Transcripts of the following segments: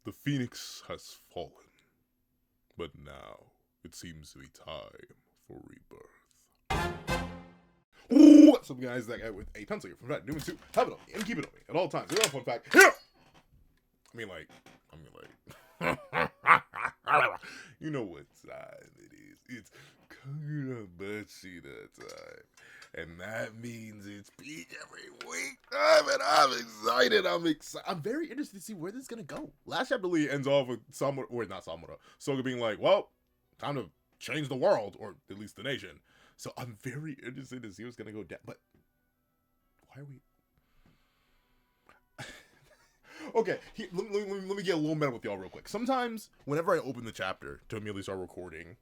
The phoenix has fallen, but now it seems to be time for rebirth. What's up, guys? That guy with a pencil here from Fat Newman 2. Have it on me and keep it on me at all times. Another fun fact. Here! I mean, like, you know what time it is. It's Kagurabachi that time. And that means it's peak every week. And I'm excited. I'm very interested to see where this is going to go. Last chapter really ends off with Soga being like, well, time to change the world, or at least the nation. So I'm very interested to see what's going to go down. But why are we... Okay, let me get a little meta with y'all real quick. Sometimes, whenever I open the chapter to immediately start recording,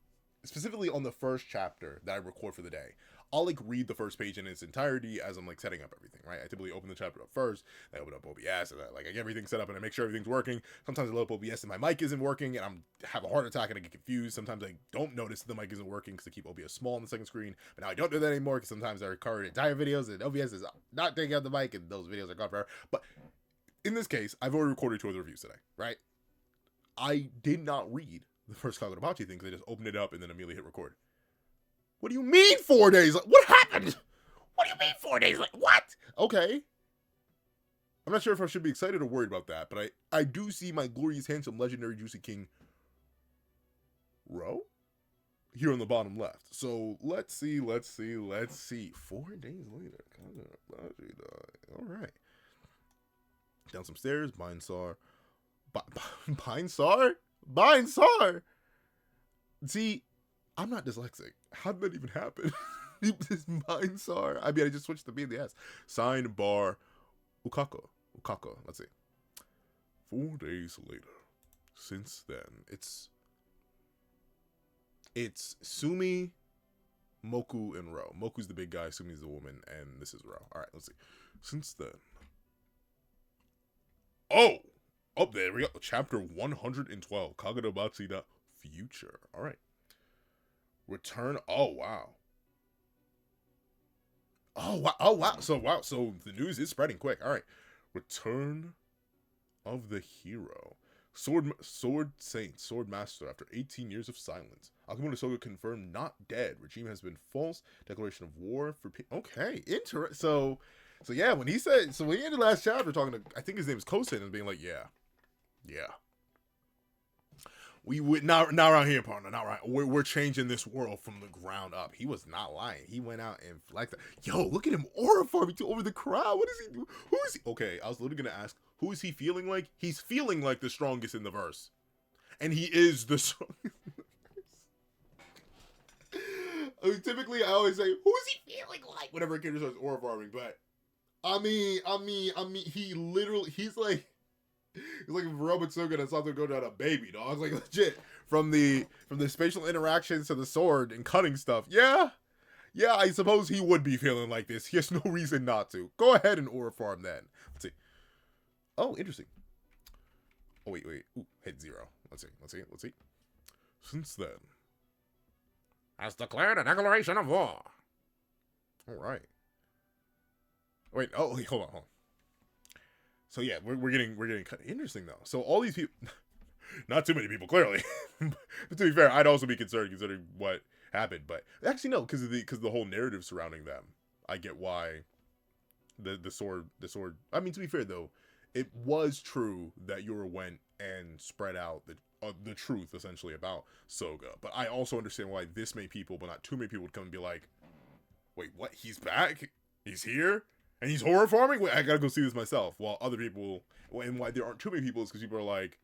specifically on the first chapter that I record for the day, I'll like read the first page in its entirety as I'm like setting up everything, right? I typically open the chapter up first, I open up OBS, and I get everything set up, and I make sure everything's working. Sometimes I load up OBS and my mic isn't working, and I have a heart attack and I get confused. Sometimes I don't notice the mic isn't working because I keep OBS small on the second screen, but now I don't do that anymore because sometimes I record entire videos and OBS is not taking out the mic, and those videos are gone forever. But in this case, I've already recorded 2 other reviews today, right? I did not read the first Kagurabachi thing because I just opened it up and then immediately hit record. What do you mean 4 days? Like, what happened? What do you mean 4 days? Like, what? Okay. I'm not sure if I should be excited or worried about that, but I do see my glorious, handsome, legendary, juicy king Ro here on the bottom left. So let's see. 4 days later. All right. Down some stairs. Binesar. Binesar? See, I'm not dyslexic. How did that even happen? This Binesar. I mean, I just switched the B and the S. Sign bar Ukako. Let's see. 4 days later. Since then, it's Sumi, Moku, and Ro. Moku's the big guy, Sumi's the woman, and this is Ro. Alright, let's see. Since then. Oh! Up there we go. Chapter 112. Kagurabachi the Future. Alright. Return. Oh, wow. Oh, wow. So the news is spreading quick. Alright. Return of the hero. Sword Saint, Sword Master, after 18 years of silence. Akimoto Soga confirmed not dead. Regime has been false. Declaration of war for... Okay, interesting. So yeah, when he ended last chapter talking to, I think his name is Kosen, and being like, yeah. We would not around here, partner. Not right. We're changing this world from the ground up. He was not lying. He went out and flexed. Yo, look at him aura farming over the crowd. What is he do? Who is he? Okay, I was literally gonna ask, who is he feeling like? He's feeling like the strongest in the verse, and he is the strongest. I mean, typically, I always say, who is he feeling like? Whenever a character starts aura farming, but I mean, he's like if Robot Soga and Sato go down a baby, dog. Like, legit. From the spatial interactions to the sword and cutting stuff. Yeah, I suppose he would be feeling like this. He has no reason not to. Go ahead and aura farm then. Let's see. Oh, interesting. Oh, wait. Ooh, hit 0. Let's see. Since then. Has declared a declaration of war. Alright. Wait, hold on. So yeah, we're getting kind of interesting though. So all these people, not too many people clearly. But to be fair, I'd also be concerned considering what happened. But actually no, because of the whole narrative surrounding them, I get why the sword. I mean, to be fair though, it was true that Yura went and spread out the truth essentially about Soga. But I also understand why this many people, but not too many people, would come and be like, wait, what? He's back? He's here? And he's horror farming? Wait, I gotta go see this myself. While other people, and why there aren't too many people is because people are like,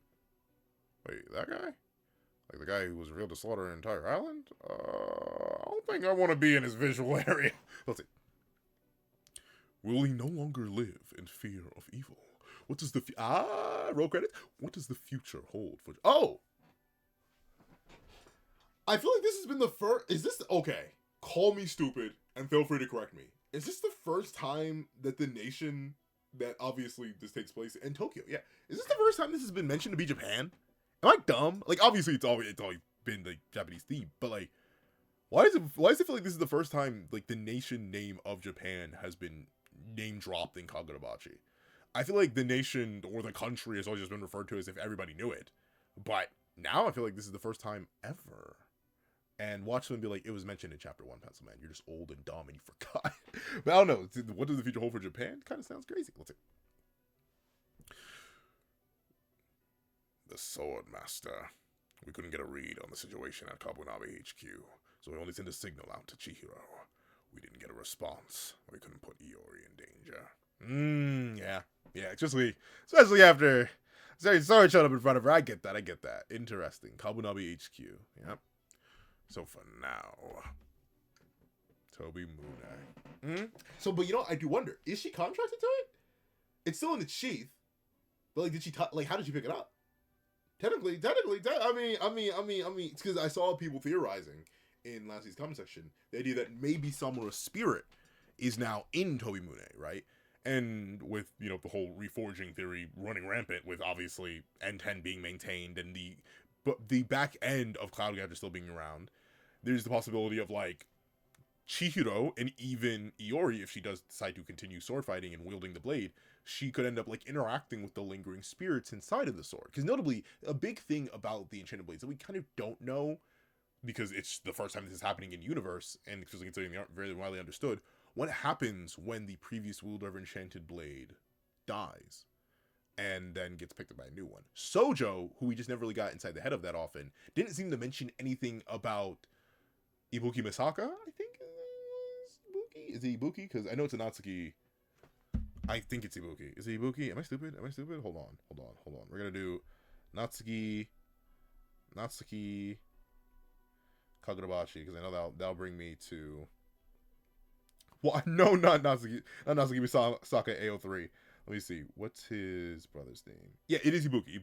wait, that guy? Like the guy who was revealed to slaughter an entire island? I don't think I want to be in his visual area. Let's see. Will he no longer live in fear of evil? What does roll credits? What does the future hold for... Oh! I feel like this has been the first... Is this... Okay. Call me stupid, and feel free to correct me. Is this the first time that the nation that obviously this takes place in Tokyo? Yeah. Is this the first time this has been mentioned to be Japan? Am I dumb? Like, obviously it's always been the Japanese theme, but like, why does it feel like this is the first time like the nation name of Japan has been name dropped in Kagurabachi? I feel like the nation or the country has always just been referred to as if everybody knew it. But now I feel like this is the first time ever. And watch them be like, it was mentioned in chapter 1, Pencil Man. You're just old and dumb and you forgot. But I don't know. What does the future hold for Japan? Kind of sounds crazy. Let's see. The Sword Master. We couldn't get a read on the situation at Kagurabachi HQ, so we only sent a signal out to Chihiro. We didn't get a response. We couldn't put Iori in danger. Yeah, especially after Sword showed up in front of her. I get that. Interesting. Kagurabachi HQ. Yep. So for now, Toby Moonai. So, but I do wonder, is she contracted to it? It's still in its sheath, but like, did she how did she pick it up? Technically, I mean, it's because I saw people theorizing in last week's comment section the idea that maybe Samura's spirit is now in Toby Moonai, right? And with, the whole reforging theory running rampant, with obviously N10 being maintained and the back end of Cloud Gadget still being around, there's the possibility of, like, Chihiro and even Iori, if she does decide to continue sword fighting and wielding the blade, she could end up, like, interacting with the lingering spirits inside of the sword. Because notably, a big thing about the Enchanted Blades that we kind of don't know, because it's the first time this is happening in universe, and especially considering they aren't very widely understood, what happens when the previous wielder of Enchanted Blade dies and then gets picked up by a new one. Sojo, who we just never really got inside the head of that often, didn't seem to mention anything about Ibuki Misaka, I think is Ibuki? Is it Ibuki? Because I know it's a Natsuki. I think it's Ibuki. Is it Ibuki? Am I stupid? Hold on. We're going to do Natsuki, Kagurabachi, because I know that'll bring me to... What? No, not Natsuki. Not Natsuki Misaka AO3. Let me see. What's his brother's name? Yeah, it is Ibuki.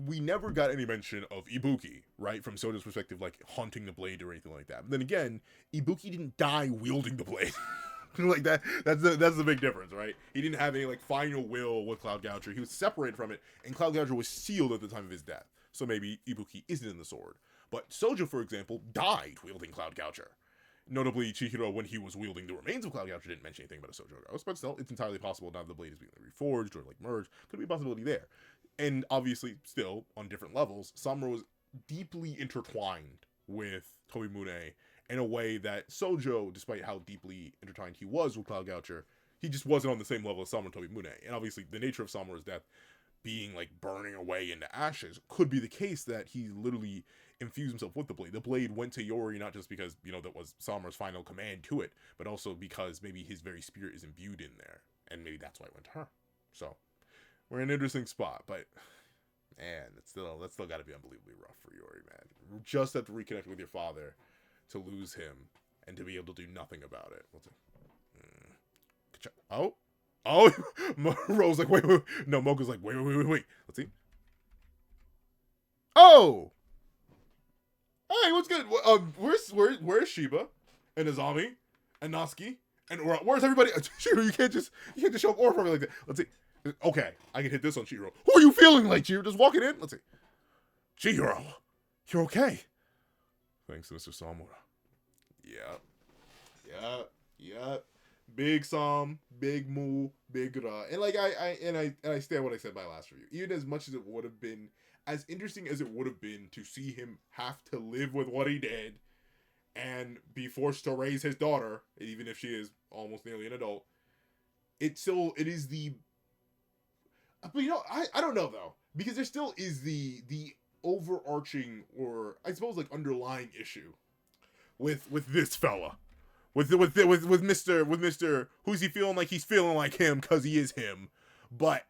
We never got any mention of Ibuki, right? From Sojo's perspective, like, haunting the blade or anything like that. But then again, Ibuki didn't die wielding the blade. Like, that's the big difference, right? He didn't have any, like, final will with Cloud Gouger. He was separated from it, and Cloud Gouger was sealed at the time of his death. So maybe Ibuki isn't in the sword. But Sojo, for example, died wielding Cloud Gouger. Notably, Chihiro, when he was wielding the remains of Cloud Gouger, didn't mention anything about a Sojo ghost, but still, it's entirely possible now that the blade is being reforged or, like, merged. Could be a possibility there. And obviously, still, on different levels, Samura was deeply intertwined with Toby Moonai in a way that Sojo, despite how deeply intertwined he was with Cloud Gouger, he just wasn't on the same level as Samura and Toby Moonai. And obviously, the nature of Samura's death being, like, burning away into ashes could be the case that he literally infused himself with the blade. The blade went to Iori not just because, that was Samura's final command to it, but also because maybe his very spirit is imbued in there. And maybe that's why it went to her. So, we're in an interesting spot, but man, that's still got to be unbelievably rough for Iori, man. Just have to reconnect with your father to lose him and to be able to do nothing about it. What's it? Oh, Rose like wait. No, Mocha's like wait. Let's see. Oh, hey, what's good? Where's Shiba and Azami and Natsuki and where's everybody? Chihiro, you can't just show up aura for me like that. Let's see. Okay, I can hit this on Chihiro. Who are you feeling like, Chihiro? Just walking in? Let's see. Chihiro, you're okay. Thanks, Mr. Samura. Yeah. Big Sam, big Mu, big Ra. And like I stand what I said by last review. Even as much as it would have been, as interesting as it would have been to see him have to live with what he did and be forced to raise his daughter, even if she is almost nearly an adult, it is the... But I don't know though, because there still is the overarching, or I suppose like underlying issue with this fella, with Mr. Who's he feeling like he's feeling like him because he is him, but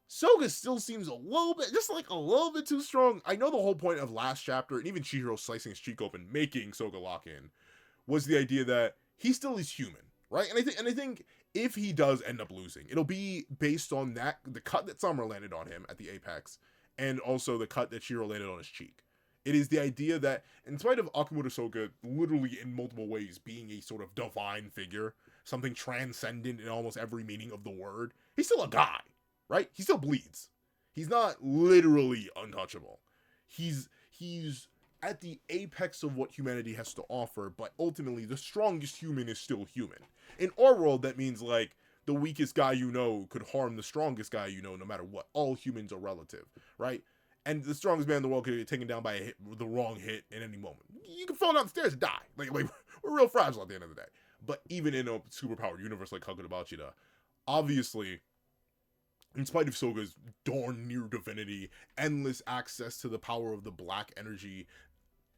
Soga still seems a little bit too strong. I know the whole point of last chapter and even Chihiro slicing his cheek open, making Soga lock in, was the idea that he still is human, right? And I think. If he does end up losing, it'll be based on the cut that Samura landed on him at the apex, and also the cut that Chihiro landed on his cheek. It is the idea that, in spite of Akimoto Soga literally in multiple ways being a sort of divine figure, something transcendent in almost every meaning of the word, he's still a guy, right? He still bleeds. He's not literally untouchable. He's at the apex of what humanity has to offer, but ultimately the strongest human is still human. In our world, that means, like, the weakest guy you know could harm the strongest guy you know, no matter what. All humans are relative, right? And the strongest man in the world could get taken down by the wrong hit at any moment. You can fall down the stairs and die. Like we're real fragile at the end of the day. But even in a superpowered universe like Kagurabachi, obviously, in spite of Soga's darn near divinity, endless access to the power of the black energy,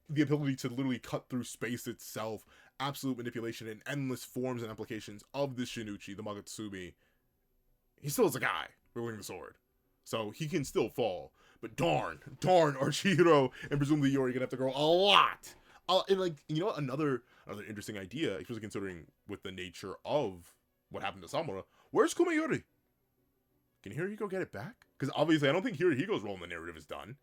the ability to literally cut through space itself, absolute manipulation, and endless forms and applications of the Shinichi, the Magatsumi, he still is a guy wielding the sword. So he can still fall. But darn, our Chihiro and presumably Yori are gonna have to grow a lot. And like, you know what, another interesting idea, especially considering with the nature of what happened to Samura, where's Kumayori? Can Hirohiko get it back? Because obviously I don't think Hirohiko's role in the narrative is done.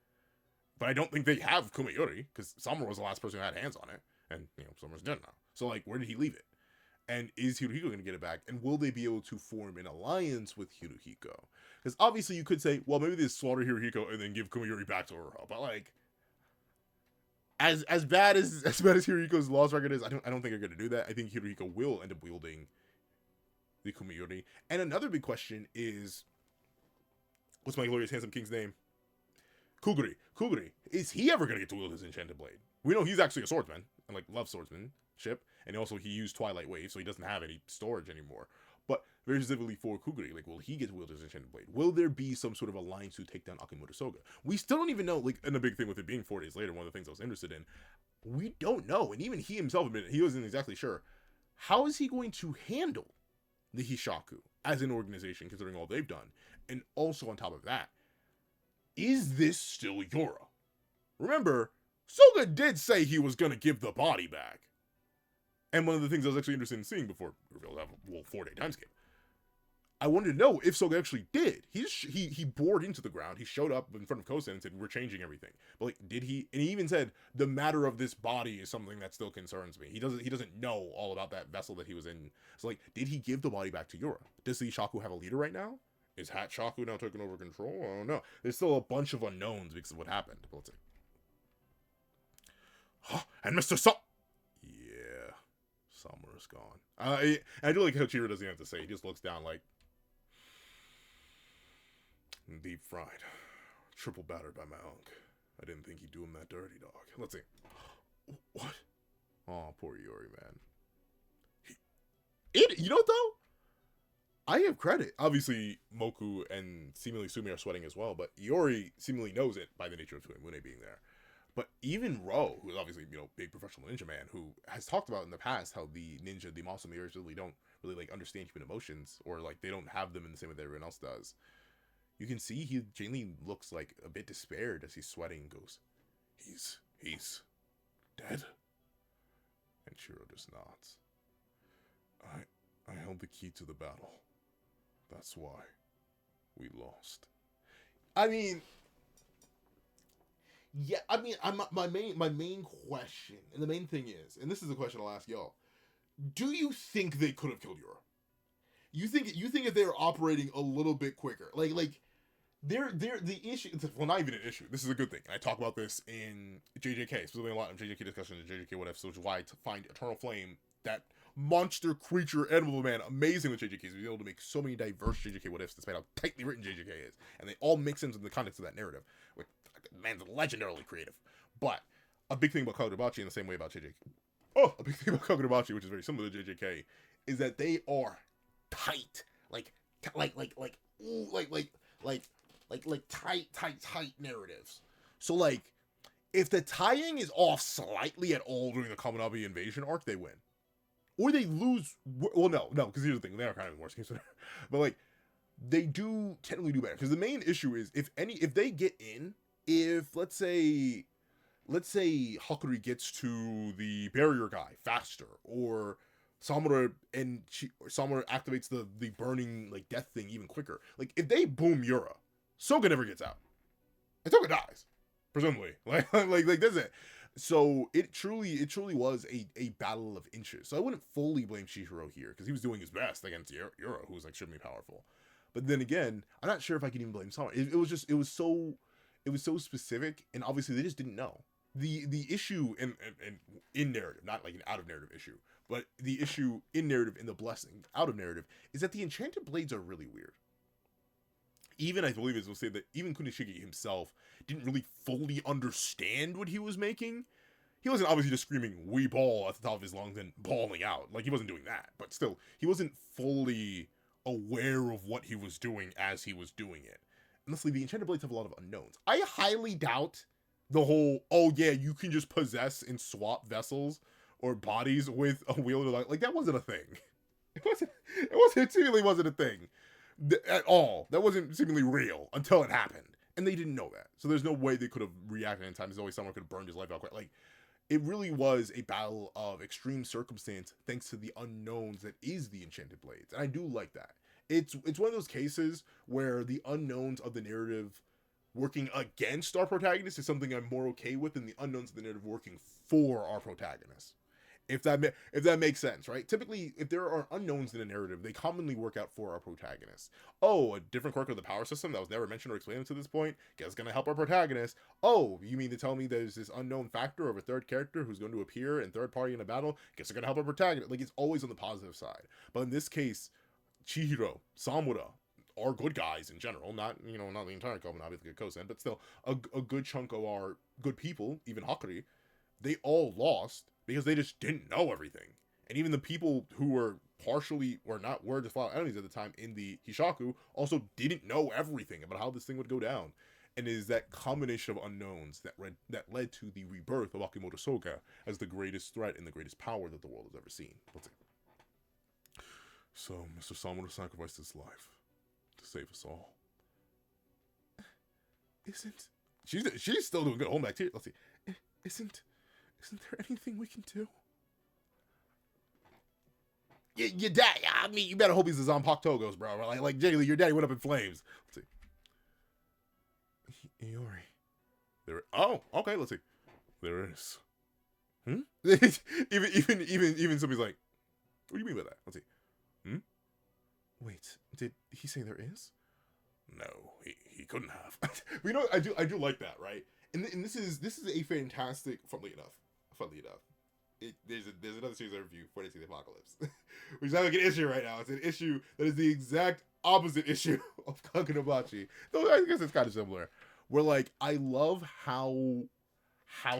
But I don't think they have Kumayori, because Samura was the last person who had hands on it. And, you know, Samura's dead now. So, like, where did he leave it? And is Hirohiko going to get it back? And will they be able to form an alliance with Hirohiko? Because obviously you could say, well, maybe they slaughter Hirohiko and then give Kumayori back to her. But, like, as bad as Hirohiko's loss record is, I don't think they're going to do that. I think Hirohiko will end up wielding the Kumayori. And another big question is, what's my glorious handsome king's name? Kuguri. Is he ever gonna get to wield his enchanted blade? We know he's actually a swordsman, and like loves swordsmanship, and also he used Twilight Wave, so he doesn't have any storage anymore. But very specifically for Kuguri, like, will he get to wield his enchanted blade? Will there be some sort of alliance to take down Akimoto Soga? We still don't even know, like, and the big thing with it being 4 days later, one of the things I was interested in, we don't know, and even he himself admitted he wasn't exactly sure. How is he going to handle the Hishaku as an organization, considering all they've done? And also on top of that, is this still Yora? Remember, Soga did say he was going to give the body back. And one of the things I was actually interested in seeing before we revealed that whole 4-day timescape, I wanted to know if Soga actually did. He bored into the ground. He showed up in front of Kosen and said, we're changing everything. But like, did he? And he even said, the matter of this body is something that still concerns me. He doesn't know all about that vessel that he was in. So like, did he give the body back to Yora? Does the Ishaku have a leader right now? Is Hatshaku now taking over control? I don't know. There's still a bunch of unknowns because of what happened. But let's see. Huh, and Mr. Yeah. Samura's gone. I do like how Chihiro doesn't have to say. He just looks down like, deep fried. Triple battered by my uncle. I didn't think he'd do him that dirty, dog. Let's see. What? Oh, poor Yori, man. You know what, though? I give credit. Obviously, Moku and seemingly Sumi are sweating as well, but Iori seemingly knows it by the nature of Tsunemune being there. But even Ro, who's obviously, you know, big professional ninja man, who has talked about in the past how the Masamuris really don't really, like, understand human emotions, or, like, they don't have them in the same way that everyone else does. You can see he genuinely looks, like, a bit despaired as he's sweating and goes, He's dead? And Chihiro just nods. I held the key to the battle. That's why we lost. I mean, yeah. I mean, my main question, and the main thing is, and this is the question I'll ask y'all: do you think they could have killed Yura? You think if they were operating a little bit quicker, like they're the issue. Well, not even an issue. This is a good thing. I talk about this in JJK, specifically a lot of JJK discussions in JJK what if, which is why I find Eternal Flame, that monster creature animal man, amazing with JJK. He's been able to make so many diverse JJK what ifs despite how tightly written JJK is, and they all make sense in the context of that narrative. Which, man's legendarily creative. But a big thing about Kagurabachi, in the same way about JJK, a big thing about Kagurabachi, which is very similar to JJK, is that they are tight, like tight narratives. So like, if the tying is off slightly at all during the Kaminabi invasion arc, they win. Or they lose. Well, no, because here's the thing: they are kind of in worst case, but like, they do technically do better. Because the main issue is if they get in, if let's say Hakuri gets to the barrier guy faster, or Samura activates the burning like death thing even quicker. Like if they boom Yura, Soga never gets out, and Soga dies, presumably. Like that's it. So it truly was a battle of inches. So I wouldn't fully blame Chihiro here, because he was doing his best against Yura, who was like extremely powerful. But then again, I'm not sure if I can even blame Samura. It was so specific, and obviously they just didn't know. The issue in narrative, not like an out of narrative issue, But the issue in narrative, in the blessing out of narrative, is that the enchanted blades are really weird. Even, I believe it will say that even Kunishiki himself didn't really fully understand what he was making. He wasn't obviously just screaming, "We ball" at the top of his lungs and bawling out. Like, he wasn't doing that. But still, he wasn't fully aware of what he was doing as he was doing it. Honestly, the enchanted blades have a lot of unknowns. I highly doubt the whole, oh yeah, you can just possess and swap vessels or bodies with a wielder. Like, that wasn't a thing. It seemingly wasn't a thing. At all. That wasn't seemingly real until it happened. And they didn't know that. So there's no way they could have reacted in time. There's always someone could have burned his life out quick. Like, it really was a battle of extreme circumstance thanks to the unknowns that is the Enchanted Blades. And I do like that. It's one of those cases where the unknowns of the narrative working against our protagonist is something I'm more okay with than the unknowns of the narrative working for our protagonist. If that makes sense, right? Typically, if there are unknowns in a narrative, they commonly work out for our protagonist. Oh, a different quirk of the power system that was never mentioned or explained to this point, guess gonna help our protagonist. Oh, you mean to tell me there's this unknown factor of a third character who's going to appear and third party in a battle? Guess they're gonna help our protagonist. Like, it's always on the positive side. But in this case, Chihiro, Samura, are good guys in general. Not the entire Koban, obviously Kosen, but still a good chunk of our good people, even Hakari, they all lost because they just didn't know everything. And even the people who were partially or not were just fought enemies at the time in the Hishaku also didn't know everything about how this thing would go down. And it is that combination of unknowns that led to the rebirth of Akimoto Soga as the greatest threat and the greatest power that the world has ever seen. Let's see. So, Mr. Samura sacrificed his life to save us all. She's still doing good. Hold back here. Let's see. Isn't there anything we can do? Your dad, I mean, you better hope he's the Zanpaku Togos, bro. Like Jay Lee, your daddy went up in flames. Let's see. Iori. Oh, okay, let's see. There is. even somebody's like, what do you mean by that? Let's see. Wait, did he say there is? No, he couldn't have. But I do like that, right? And this is a fantastic, funnily enough, there's another series I review, 40 Days of the Apocalypse, which is not like an issue right now. It's an issue that is the exact opposite issue of Kagurabachi. Though I guess it's kind of similar. Where, like, I love how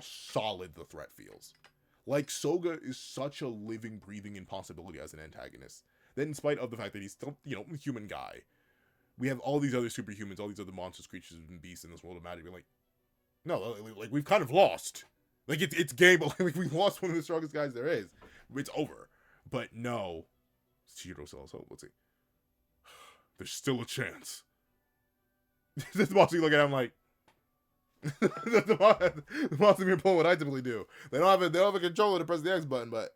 solid the threat feels. Like, Soga is such a living, breathing impossibility as an antagonist. That in spite of the fact that he's still, a human guy, we have all these other superhumans, all these other monsters, creatures, and beasts in this world of magic. We're like, no, like, we've kind of lost. Like, it's game, but like, we've lost one of the strongest guys there is. It's over. But no. Chihiro sells hope. Let's see. There's still a chance. The monster look at him like, the monster being pulling what I typically do. They don't have a controller to press the X button, but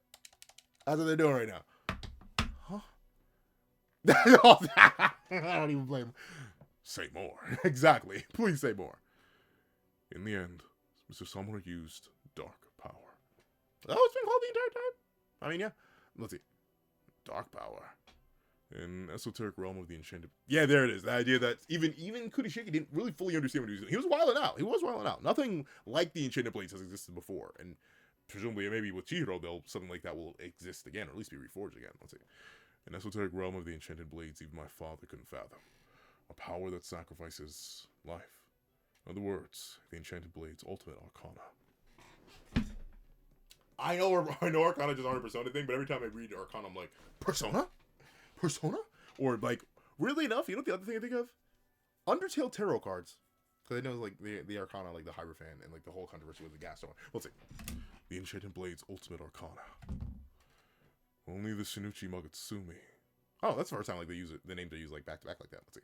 that's what they're doing right now. Huh? I don't even blame him. Say more. Exactly. Please say more. In the end, Mr. Samura used dark power. Oh, it's been called the entire time? I mean, yeah. Let's see. Dark power. In esoteric realm of the Enchanted. Yeah, there it is. The idea that even Kunishiki didn't really fully understand what he was doing. He was wilding out. Nothing like the Enchanted Blades has existed before. And presumably, maybe with Chihiro, something like that will exist again, or at least be reforged again. Let's see. An esoteric realm of the Enchanted Blades even my father couldn't fathom. A power that sacrifices life. In other words, the Enchanted Blades' ultimate arcana. I know Arcana just aren't a Persona thing, but every time I read Arcana, I'm like, Persona? Or, like, weirdly enough, you know what the other thing I think of? Undertale tarot cards. Because I know, like, the Arcana, like, the Hierophant, and, like, the whole controversy with the gas stone. Let's see. The Enchanted Blades' ultimate arcana. Only the Shinichi Magatsumi. Oh, that's the first time, like, they use it, the name they use, like, back-to-back like that. Let's see.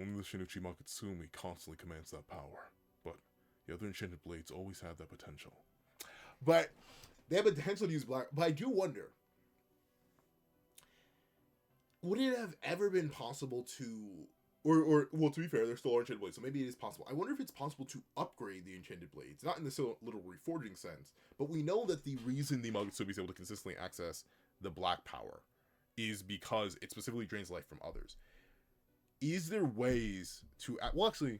Only the Shinichi Magatsumi constantly commands that power. But the other Enchanted Blades always have that potential. But they have a potential to use black. But I do wonder, would it have ever been possible to, well, to be fair, they're still Enchanted Blades, so maybe it is possible. I wonder if it's possible to upgrade the Enchanted Blades, not in the little reforging sense, but we know that the reason the Magatsumi is able to consistently access the black power is because it specifically drains life from others. Is there ways to, well, actually,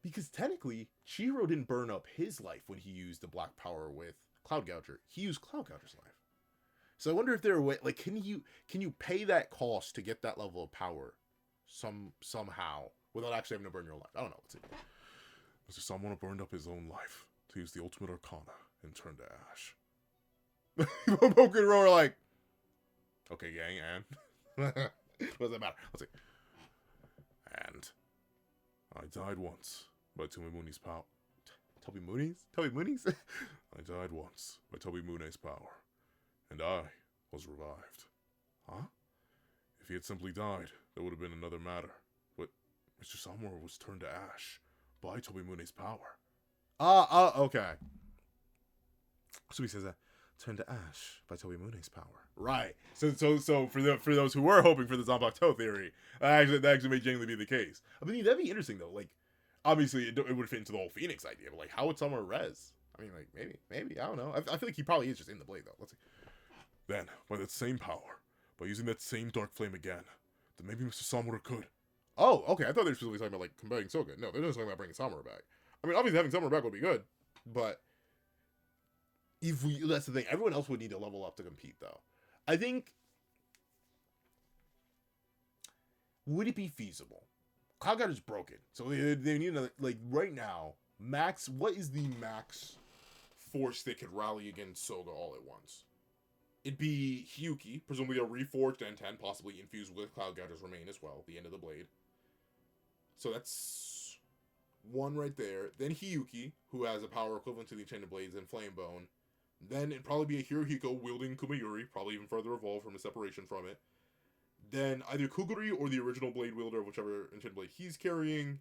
because technically, Chihiro didn't burn up his life when he used the black power with Cloud Gouger, he used Cloud Gouger's life. So I wonder if there are way, like, can you pay that cost to get that level of power, somehow without actually having to burn your life? I don't know. Let's see. Mr. Someone burned up his own life to use the ultimate arcana and turn to ash. Poke and Roar like, okay, gang, and what does that matter? Let's see. And I died once by Tobimune's power. Tobimune's? I died once by Tobimune's power, and I was revived. Huh? If he had simply died, that would have been another matter. But Mr. Samura was turned to ash by Tobimune's power. Okay. So he says that turned to ash by Tobimune's power. Right. So for those who were hoping for the Zanbakuto theory, that actually may genuinely be the case. I mean, that'd be interesting though. Like, obviously it would fit into the whole Phoenix idea, but like, how would Samura res? I mean, like, maybe I don't know. I feel like he probably is just in the blade though. Let's see. Then, by that same power, by using that same dark flame again, then maybe Mr. Samura could. Oh, okay. I thought they were specifically talking about like combating Soga. No, they're just talking about bringing Samura back. I mean, obviously having Samura back would be good, but that's the thing. Everyone else would need to level up to compete, though. I think, would it be feasible? Cloud Gouger's broken, so they need another. Like right now, max. What is the max force that could rally against Soga all at once? It'd be Hyuki, presumably a reforged N10, possibly infused with Cloud Gouger's remain as well, the end of the blade. So that's one right there. Then Hyuki, who has a power equivalent to the Enchanted Blades and Flame Bone. Then it'd probably be a Hirohiko wielding Kumayuri, probably even further evolved from a separation from it. Then either Kuguri or the original Blade Wielder, whichever Enchanted Blade he's carrying.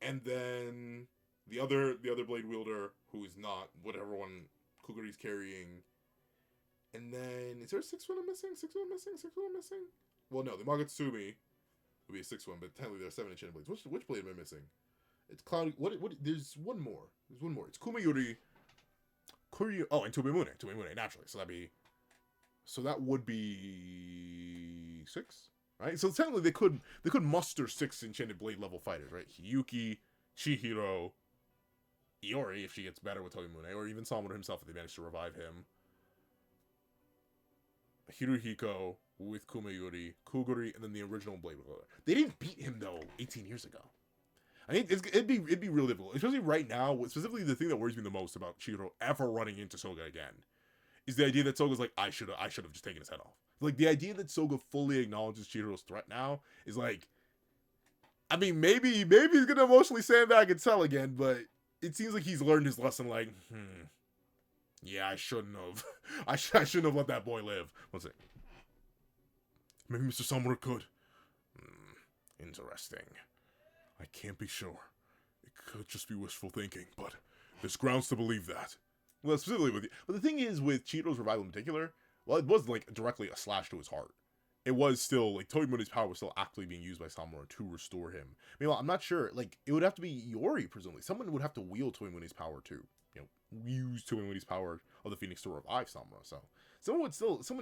And then the other Blade Wielder, who is not whatever one Kuguri's carrying. And then, is there a sixth one I'm missing? Sixth one I'm missing? Well, no, the Magatsumi would be a sixth one, but technically there are 7 Enchanted Blades. Which blade am I missing? It's Cloud. What? There's one more. It's Kumayuri. And Tobimune, naturally. So that would be 6, right? So technically they could muster 6 Enchanted Blade level fighters, right? Hyuki, Chihiro, Iori if she gets better with Tobimune, or even Samura himself if they manage to revive him. Hirohiko with Kumayuri, Kuguri, and then the original Blade Wielder. They didn't beat him though 18 years ago. I think it'd be really difficult, especially right now. Specifically, the thing that worries me the most about Chihiro ever running into Soga again is the idea that Soga's like, I should have just taken his head off. Like the idea that Soga fully acknowledges Chihiro's threat now is like, I mean, maybe he's gonna emotionally sandbag and sell again, but it seems like he's learned his lesson. Like, yeah, I shouldn't have. I shouldn't have let that boy live. Let's see. Maybe Mr. Samura could. Interesting. I can't be sure. It could just be wishful thinking, but there's grounds to believe that. Well, specifically with you. But the thing is, with Chihiro's revival in particular, well, it wasn't like directly a slash to his heart. It was still, like, Tobimune's power was still actively being used by Samura to restore him. Meanwhile, I'm not sure, like, it would have to be Iori, presumably. Someone would have to wield Tobimune's power to, use Tobimune's power of the Phoenix to revive Samura, so. Someone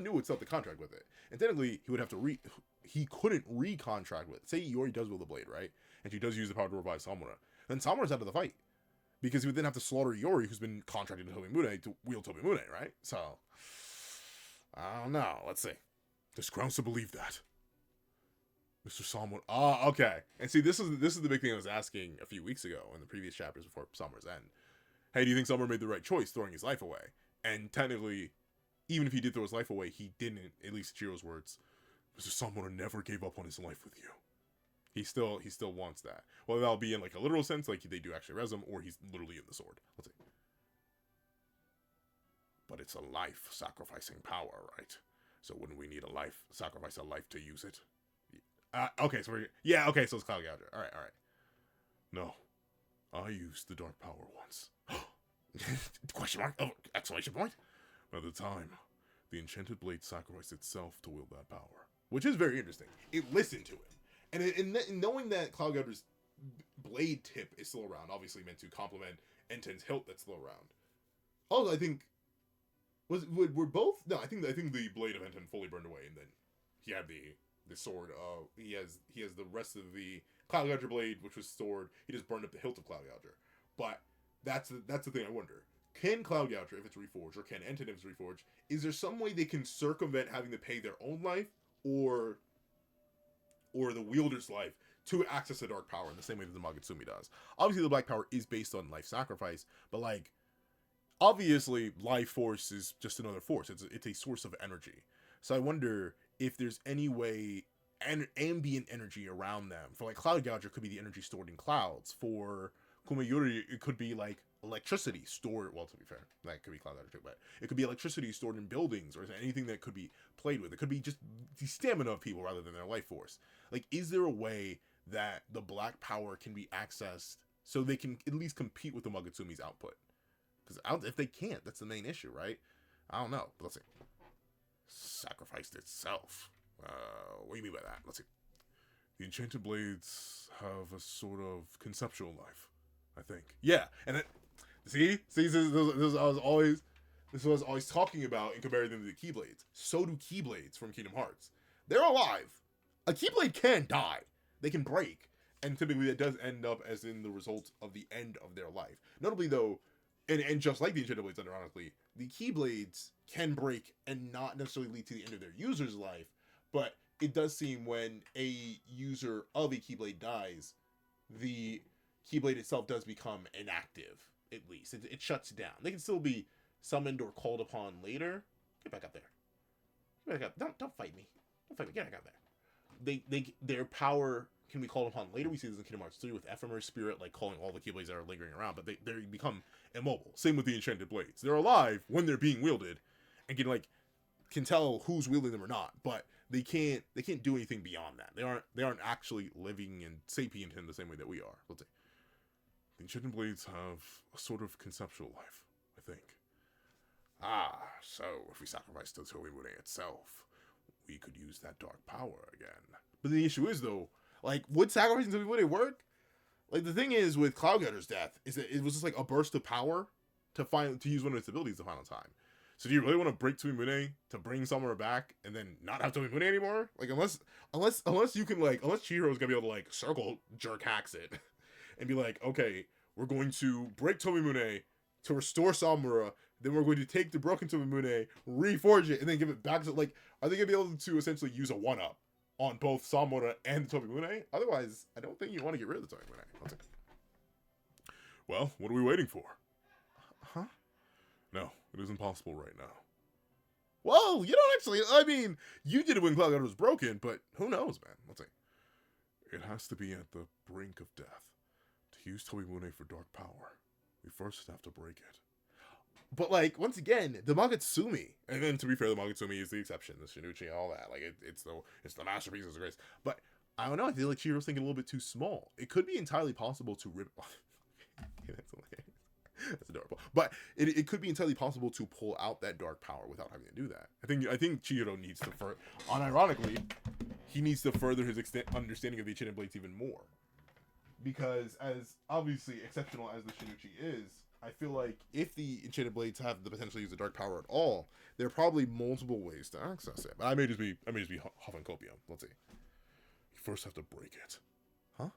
new would still have to contract with it. And technically, he would have to he couldn't re-contract with it. Say Iori does wield the blade, right? And she does use the power to revive Samura. Then Samura's out of the fight. Because he would then have to slaughter Iori, who's been contracted to Tobimune, to wield Tobimune, right? So, I don't know. Let's see. There's grounds to believe that. Mr. Samura. Okay. And see, this is the big thing I was asking a few weeks ago in the previous chapters before Samura's end. Hey, do you think Samura made the right choice throwing his life away? And technically, even if he did throw his life away, he didn't, at least Chihiro's words. Mr. Samura never gave up on his life with you. He still wants that. Well, that'll be in like a literal sense, like they do actually res him, or he's literally in the sword. Let's see. But it's a life sacrificing power, right? So wouldn't we need sacrifice a life to use it? Okay, so okay, so it's Cloud Gouger. All right. No, I used the dark power once. Question mark? Oh, exclamation point. By the time, the Enchanted Blade sacrificed itself to wield that power, which is very interesting. It listened to him. And in knowing that Cloud Gouger's blade tip is still around, obviously meant to complement N10's hilt that's still around. Also, I think were both I think the blade of N10 fully burned away, and then he had the sword. He has the rest of the Cloud Gouger blade, which was stored. He just burned up the hilt of Cloud Gouger. But that's the thing I wonder. can Cloud Gouger, if it's reforged, or can Enchanted if it's reforged, is there some way they can circumvent having to pay their own life or the wielder's life to access the dark power in the same way that the Magatsumi does? Obviously, the black power is based on life sacrifice, but like, obviously, life force is just another force. It's a source of energy. So I wonder if there's any way ambient energy around them. For like Cloud Gouger could be the energy stored in clouds. For Kumayuri, it could be like electricity stored. Well, to be fair, that could be Cloud Gouger too, but it could be electricity stored in buildings or anything that could be played with. It could be just the stamina of people rather than their life force. Like, is there a way that the black power can be accessed so they can at least compete with the Magatsumi's output? Because if they can't, that's the main issue, right? I don't know. But let's see. Sacrificed itself. What do you mean by that? Let's see. The Enchanted Blades have a sort of conceptual life, I think. Yeah, and this is what I was always talking about in comparing them to the Keyblades. So do Keyblades from Kingdom Hearts. They're alive. A Keyblade can die. They can break. And typically that does end up as in the result of the end of their life. Notably though, and just like the Enchanted Blades, ironically, the Keyblades can break and not necessarily lead to the end of their user's life, but it does seem when a user of a Keyblade dies, the Keyblade itself does become inactive, at least. It shuts down. They can still be summoned or called upon later. Get back up there. Get back up. Don't fight me. Don't fight me. Get back up there. Their power can be called upon later. We see this in Kingdom Hearts 3 with Ephemer's spirit, like calling all the Keyblades that are lingering around, but they become immobile. Same with the Enchanted Blades. They're alive when they're being wielded and can tell who's wielding them or not, but they can't do anything beyond that. They aren't actually living and sapient in the same way that we are. Let's see. The Enchanted Blades have a sort of conceptual life, I think. So if we sacrifice the Tomimune itself, we could use that dark power again. But the issue is though, like, would sacrificing Tomimune work? Like, the thing is with Cloud Gouger's death is that it was just like a burst of power to use one of its abilities the final time. So do you really want to break Tomimune to bring Samura back and then not have Tomimune anymore? Like, unless you can, like, unless Chihiro's gonna be able to like circle jerk hacks it and be like, okay, we're going to break Tomimune to restore Samura, then we're going to take the broken Tomimune, reforge it, and then give it back to, like, are they gonna be able to essentially use a one-up on both Samura and the Tomimune? Otherwise, I don't think you want to get rid of the Tomimune. Well, what are we waiting for? Huh? No, it isn't possible right now. Well, you don't actually, I mean, you did it when Cloud Gouger was broken, but who knows, man? Let's see. It has to be at the brink of death. To use Tomimune for dark power, we first have to break it. But, like, once again, the Magatsumi, and then to be fair, the Magatsumi is the exception, the Shinuchi, all that. Like, it's the masterpiece of grace. But, I don't know, I feel like Chihiro's thinking a little bit too small. It could be entirely possible to rip... Yeah, that's hilarious. That's adorable. But it could be entirely possible to pull out that dark power without having to do that. I think Chihiro needs to unironically, he needs to further his understanding of the Enchanted Blades even more. Because as obviously exceptional as the Shinuchi is, I feel like if the Enchanted Blades have the potential to use the dark power at all, there are probably multiple ways to access it. But I may just be huffing copium. Let's see. You first have to break it. Huh?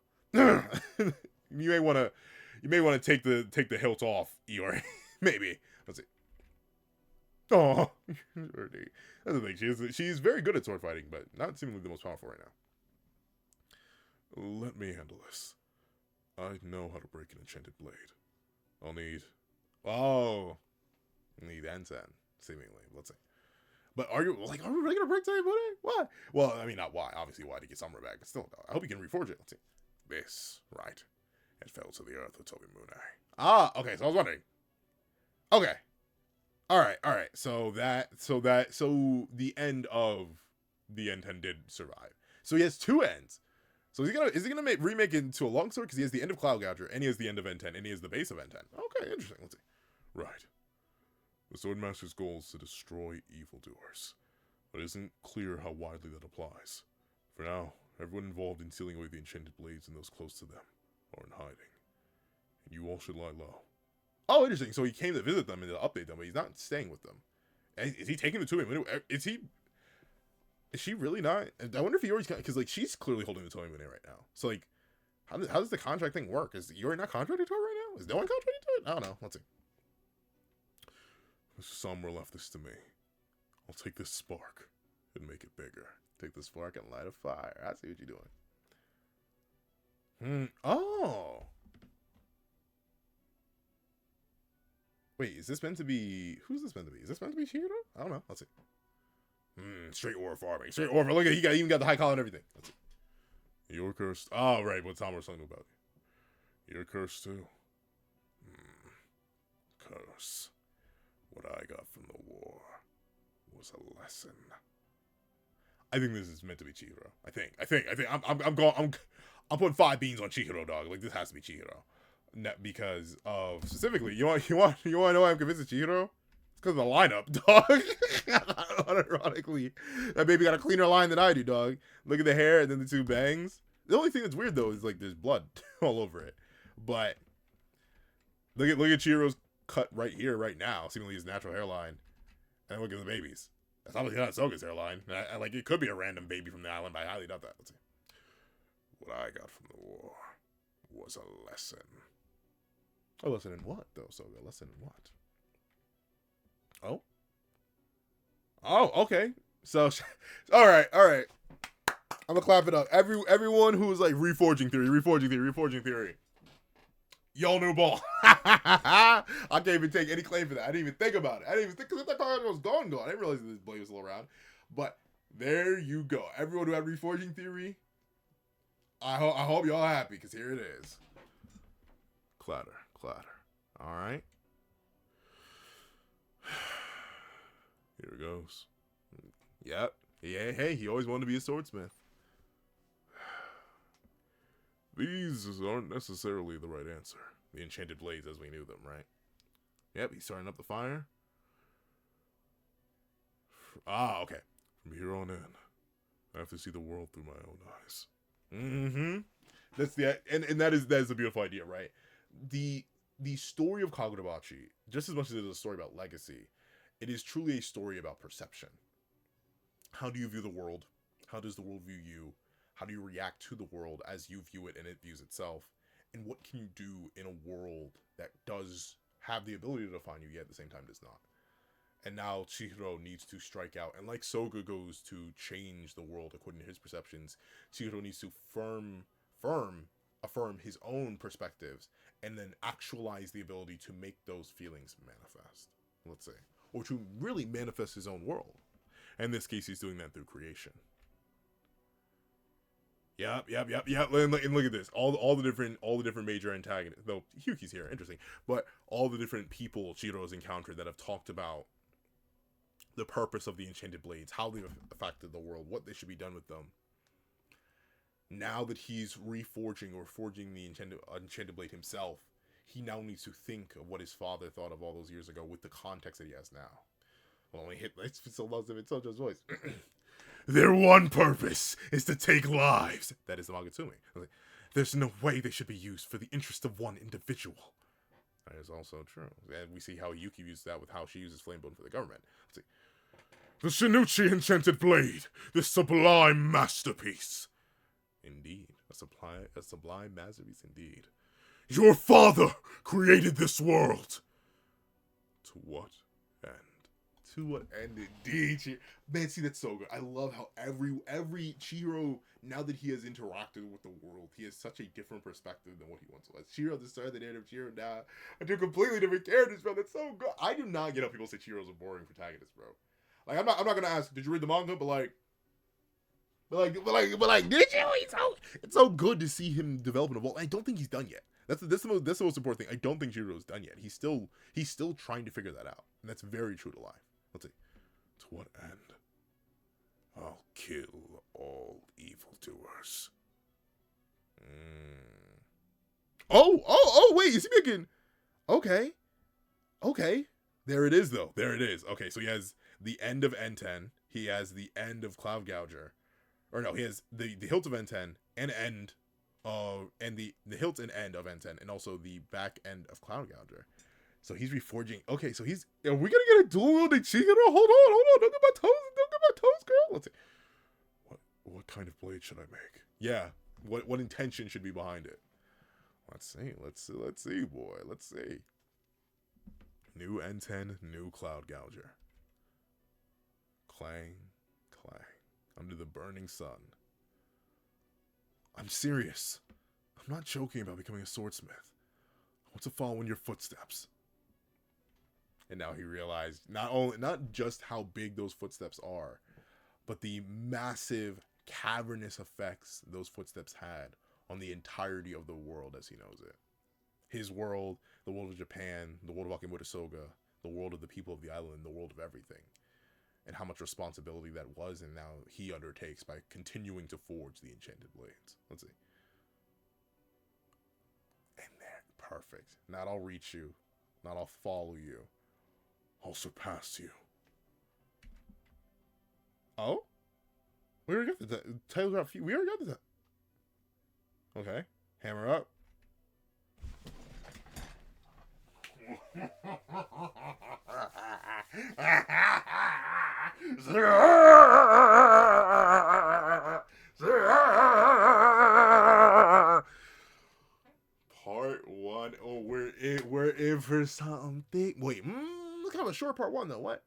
You may want to take the hilt off, Iori. Maybe. Let's see. Oh, that's the thing. She's very good at sword fighting, but not seemingly the most powerful right now. Let me handle this. I know how to break an enchanted blade. I'll need Enten, seemingly. Let's see. But are we really gonna break Tomimune? Why? Well, I mean, not why. Obviously, why to get Samura back, but still, I hope you can reforge it. Let's see. This, right? It fell to the earth with Tomimune. Okay. So I was wondering. Okay. All right. So the end of the Enten did survive. So he has two ends. So is he gonna remake it into a long sword? Because he has the end of Cloud Gouger, and he has the end of Enten, and he has the base of Enten. Okay, interesting. Let's see. Right. The Swordmaster's goal is to destroy evildoers, but it isn't clear how widely that applies. For now, everyone involved in sealing away the enchanted blades and those close to them are in hiding, and you all should lie low. Oh, interesting. So he came to visit them and to update them, but he's not staying with them. Is he taking the two of them? Is she really not? I wonder if Iori's... Because, like, she's clearly holding the Tomimune right now. So, like, how does the contract thing work? Is Iori not contracted to it right now? Is no one contracted to it? I don't know. Let's see. Somewhere left this to me. I'll take this spark and make it bigger. Take the spark and light a fire. I see what you're doing. Oh. Wait, is this meant to be... Who's this meant to be? Is this meant to be Chihiro? I don't know. Let's see. Straight ore farming. Straight ore. Look at he even got the high collar and everything. Let's see. You're cursed. Oh, right. What Tom was talking about. You're cursed too. Curse. What I got from the war was a lesson. I think this is meant to be Chihiro. I think. I'm putting 5 beans on Chihiro, dog. Like, this has to be Chihiro. Because of specifically, you want to know why I'm convinced it's Chihiro? It's because of the lineup, dog. Unironically, that baby got a cleaner line than I do, dog. Look at the hair and then the 2 bangs. The only thing that's weird though is like there's blood all over it. But look at Chihiro's cut right here, right now, seemingly his natural hairline. And look at the babies. That's obviously not Soga's hairline. I like it could be a random baby from the island, but I highly doubt that. Let's see. What I got from the war was a lesson. A lesson in what, though, Soga? A lesson in what? Oh, okay. So, all right. I'm gonna clap it up. Everyone who was like reforging theory. Y'all knew ball. I can't even take any claim for that. I didn't even think about it. I didn't even think because that card was gone. I didn't realize this blade was still around. But there you go. Everyone who had reforging theory, I hope y'all happy because here it is. Clatter. All right. Here it goes. Yep. Yeah. Hey, he always wanted to be a swordsmith. These aren't necessarily the right answer. The enchanted blades as we knew them, right? Yep, he's starting up the fire. Okay. From here on in, I have to see the world through my own eyes. That's that is a beautiful idea, right? The story of Kagurabachi, just as much as it is a story about legacy, it is truly a story about perception. How do you view the world? How does the world view you? How do you react to the world as you view it and it views itself? And what can you do in a world that does have the ability to define you, yet at the same time does not? And now Chihiro needs to strike out. And like Soga goes to change the world according to his perceptions, Chihiro needs to affirm his own perspectives and then actualize the ability to make those feelings manifest, let's say. Or to really manifest his own world. In this case, he's doing that through creation. Yep. And look at this. All the different major antagonists. Though Hyuki's here, interesting. But all the different people Chihiro's encountered that have talked about the purpose of the enchanted blades, how they've affected the world, what they should be done with them. Now that he's reforging or forging the enchanted blade himself, he now needs to think of what his father thought of all those years ago with the context that he has now. Well, it's so loves him in Sojo's voice. Their one purpose is to take lives. That is the Magatsume. There's no way they should be used for the interest of one individual. That is also true. And we see how Yuki uses that with how she uses Flamebone for the government. Let's see. The Shinichi Enchanted Blade, the sublime masterpiece. Indeed, a sublime masterpiece indeed. Your father created this world. To what end? To what end indeed? Man, see, that's so good. I love how every Chihiro, now that he has interacted with the world, he has such a different perspective than what he once was. Chihiro at the start of the narrative, Chihiro now are two completely different characters, bro. That's so good. I do not get how people say Chihiro's a boring protagonist, bro. Like, I'm not gonna ask, did you read the manga? But like, did you? It's so good to see him develop and evolve. I don't think he's done yet. That's the most important thing. I don't think Chihiro's done yet. He's still trying to figure that out, and that's very true to life. Let's see. To what end? I'll kill all evildoers. Oh, wait, is he making... Okay. There it is, though. There it is. Okay, so he has the end of N10. He has the end of Cloud Gouger. Or no, he has the hilt of N10 and end and the hilt and end of N10 and also the back end of Cloud Gouger. So he's reforging. Okay, so are we gonna get a dual wielding Chihiro? Hold on. Don't get my toes, girl. Let's see. What kind of blade should I make? Yeah. What intention should be behind it? Let's see, boy. Let's see. New N10, new Cloud Gouger. Clang, clang. Under the burning sun. I'm serious. I'm not joking about becoming a swordsmith. I want to follow in your footsteps. And now he realized not just how big those footsteps are, but the massive cavernous effects those footsteps had on the entirety of the world as he knows it. His world, the world of Japan, the world of Akimoto Soga, the world of the people of the island, the world of everything. And how much responsibility that was and now he undertakes by continuing to forge the Enchanted Blades. Let's see. And there, perfect. Not I'll reach you. Not I'll follow you. I'll surpass you. Oh? We already got the title drop. We already got the okay. Hammer up. Part 1. Oh, we're in for something. Wait, look how a short part 1 though. What?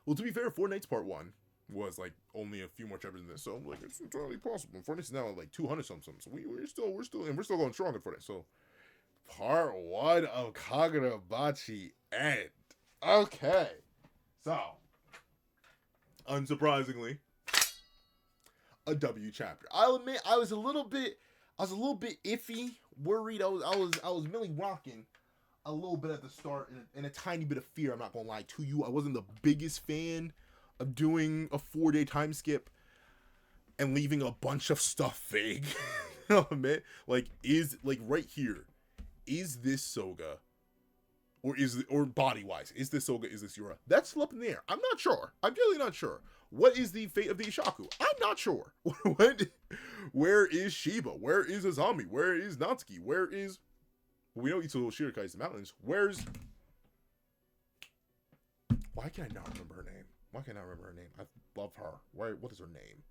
Well, to be fair, Four Nights Part 1 was like only a few more chapters than this, so like it's entirely possible. Four Nights is now like 200 something, so we're still going strong for it. So Part 1 of Kagurabachi end. Okay, so unsurprisingly, a W chapter. I'll admit I was a little bit iffy, worried. I was really rocking a little bit at the start and a tiny bit of fear. I'm not gonna lie to you. I wasn't the biggest fan of doing a 4-day time skip and leaving a bunch of stuff vague. I'll admit, like right here, is this Soga? Or body wise, is this Soga? Is this Yura? That's still up in the air. I'm not sure. I'm really not sure. What is the fate of the Ishaku? I'm not sure. Where is Shiba? Where is Azami? Where is Natsuki? Where is... We know Itsuo Shirikai is the mountains. Where's... Why can I not remember her name? Why can I not remember her name? I love her. What is her name?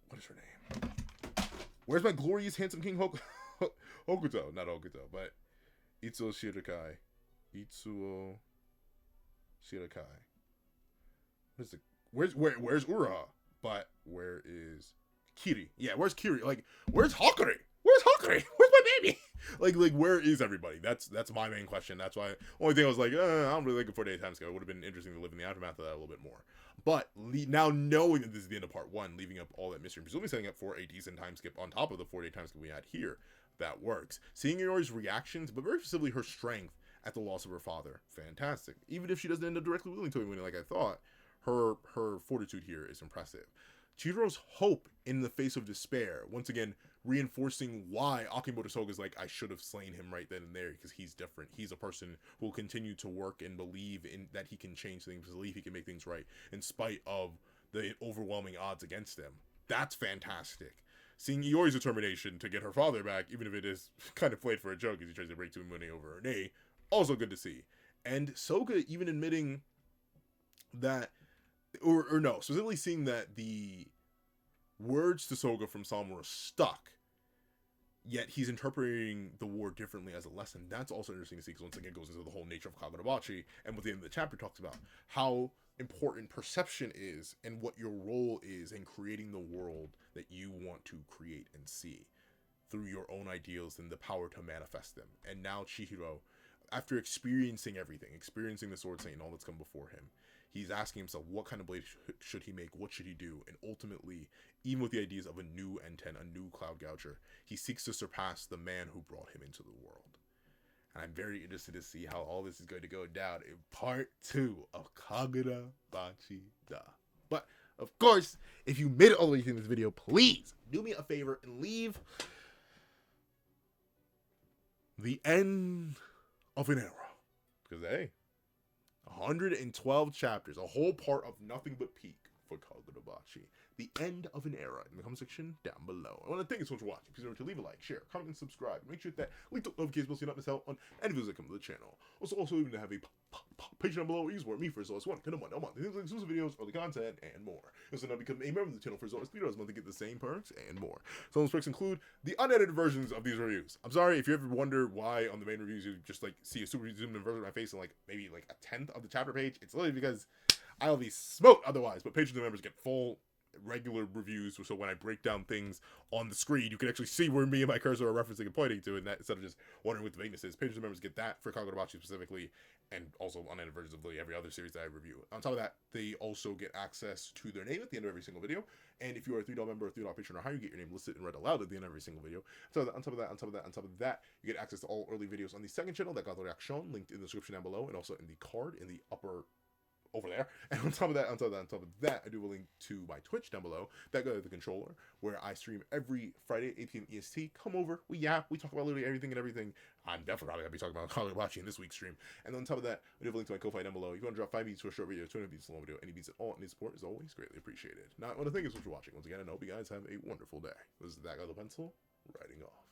What is her name? Where's my glorious handsome King Hokuto? Not Hokuto, but Itsuo Shirikai. Itsuo Shirikai. Where's Uraha? But where is Kiri? Yeah, where's Kiri? Like, where's Hakari? Where's Hakari? Where's my baby? Like, where is everybody? That's my main question. That's why only thing I was like, I'm really looking for a 4-day time scale. It would have been interesting to live in the aftermath of that a little bit more. But now knowing that this is the end of part 1, leaving up all that mystery, presumably setting up for a decent time skip on top of the 4-day time skip we had here, that works. Seeing Iori's reactions, but very specifically her strength at the loss of her father, fantastic. Even if she doesn't end up directly willing to win like I thought, her fortitude here is impressive. Chihiro's hope in the face of despair, once again reinforcing why Akimoto Soga is like, I should have slain him right then and there because he's different. He's a person who will continue to work and believe in that he can change things, believe he can make things right in spite of the overwhelming odds against him. That's fantastic. Seeing Iori's determination to get her father back, even if it is kind of played for a joke as he tries to break Tsunemune over her knee, also good to see. And Soga even admitting that, or no, specifically seeing that the words to Soga from Samura stuck, yet he's interpreting the war differently as a lesson. That's also interesting to see, because once again it goes into the whole nature of Kagurabachi, and what the end of the chapter talks about, how important perception is and what your role is in creating the world that you want to create and see through your own ideals and the power to manifest them. And now Chihiro, after experiencing everything, experiencing the Sword Saint and all that's come before him, he's asking himself, what kind of blade should he make? What should he do? And ultimately, even with the ideas of a new N10, a new Cloud Gouger, he seeks to surpass the man who brought him into the world. And I'm very interested to see how all this is going to go down in part 2 of Kagurabachi Da. But, of course, if you made it all the way through this video, please do me a favor and leave the end of an era. Because, hey, 112 chapters, a whole part of nothing but peak for Kagurabachi. The end of an era in the comment section down below. I want to thank you so much for watching. Please remember to leave a like, share, comment, and subscribe. Make sure that link to notifications so you don't miss out on any videos that come to the channel. Also even to have a page down below you support me for as low as $1 a month. Things like exclusive videos, early content, and more. Also now become a member of the channel for as low as $3 a month to get the same perks and more. Some of those perks include the unedited versions of these reviews. I'm sorry if you ever wonder why on the main reviews you just like see a super zoomed in version of my face and like maybe like a 10th of the chapter page. It's literally because I'll be smoked otherwise. But patrons and members get full regular reviews, so when I break down things on the screen, you can actually see where me and my cursor are referencing and pointing to, and that instead of just wondering what the vagueness is. Patrons and members get that for Kagurabachi specifically, and also unedited versions of every other series that I review. On top of that, they also get access to their name at the end of every single video, and if you are a $3 member or $3 patron or higher, you get your name listed and read aloud at the end of every single video. So on top of that, you get access to all early videos on the second channel that got the reaction linked in the description down below, and also in the card in the upper over there. And on top of that, I do a link to my Twitch down below that goes to the controller, where I stream every Friday at 8 p.m. EST. Come over, we talk about literally everything and everything. I'm definitely probably gonna be talking about Kagurabachi in this week's stream. And on top of that, I do have a link to my Ko-Fi down below. If you want to drop 5 beats for a short video, 20 beats for a long video, any beats at all, any support is always greatly appreciated. Now, I want to thank you so much for watching. Once again, I hope you guys have a wonderful day. This is that guy with the pencil, writing off.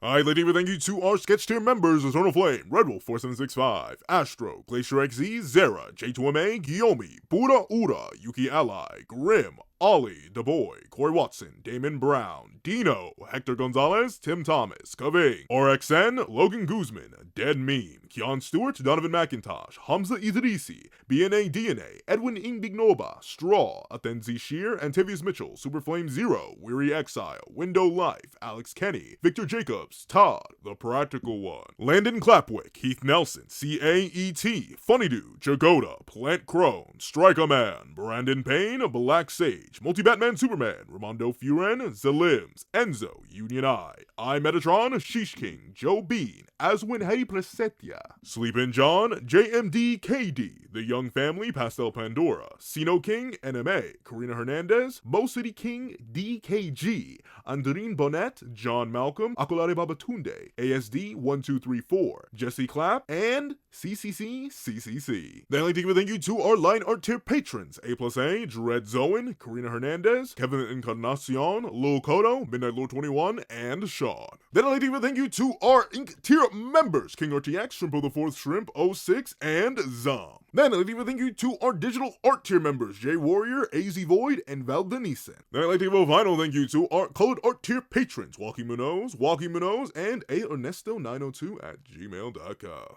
Alright, lady, thank you to our sketch tier members: Eternal Flame, Red Wolf 4765, Astro, Glacier XZ, Zera, J2MA, Guillaume, Buddha Ura, Yuki Ally, Grim, Ollie, The Boy, Corey Watson, Damon Brown, Dino, Hector Gonzalez, Tim Thomas, Kaving, RXN, Logan Guzman, Dead Meme, Keon Stewart, Donovan McIntosh, Hamza Idrisi, BNA DNA, Edwin Ingbignoba, Straw, Athenzi Shear, Antavius Mitchell, Superflame Zero, Weary Exile, Window Life, Alex Kenny, Victor Jacobs, Todd, The Practical One, Landon Clapwick, Heath Nelson, CAET, Funny Dude, Jagoda, Plant Crone, Striker Man, Brandon Payne, Black Sage, Multi-Batman Superman, Ramondo Furen, Zalims, Enzo, Union I Metatron, Sheesh King, Joe Bean, Aswin Harry Presetia, Sleepin' John, JMD KD, The Young Family, Pastel Pandora, Sino King, NMA, Karina Hernandez, Mo City King, DKG, Andrine Bonnet, John Malcolm, Akolare Babatunde, ASD 1234, Jesse Clapp, and CCC. Then I'd like to give a thank you to our line art tier patrons: A+A, Dread Zoen, Karina Hernandez, Kevin Encarnacion, Lil Kodo, Midnight Lord 21, and Sean. Then I'd like to give a thank you to our Inc. tier members: King RTX, Shrimpo the 4th Shrimp 06, and Zom. Then I'd like to give a thank you to our digital art tier members: Jay Warrior, AZ Void, and Val Denison. Then I'd like to give a final thank you to our colored art tier patrons: Walkie Munoz, and A Ernesto902 at gmail.com.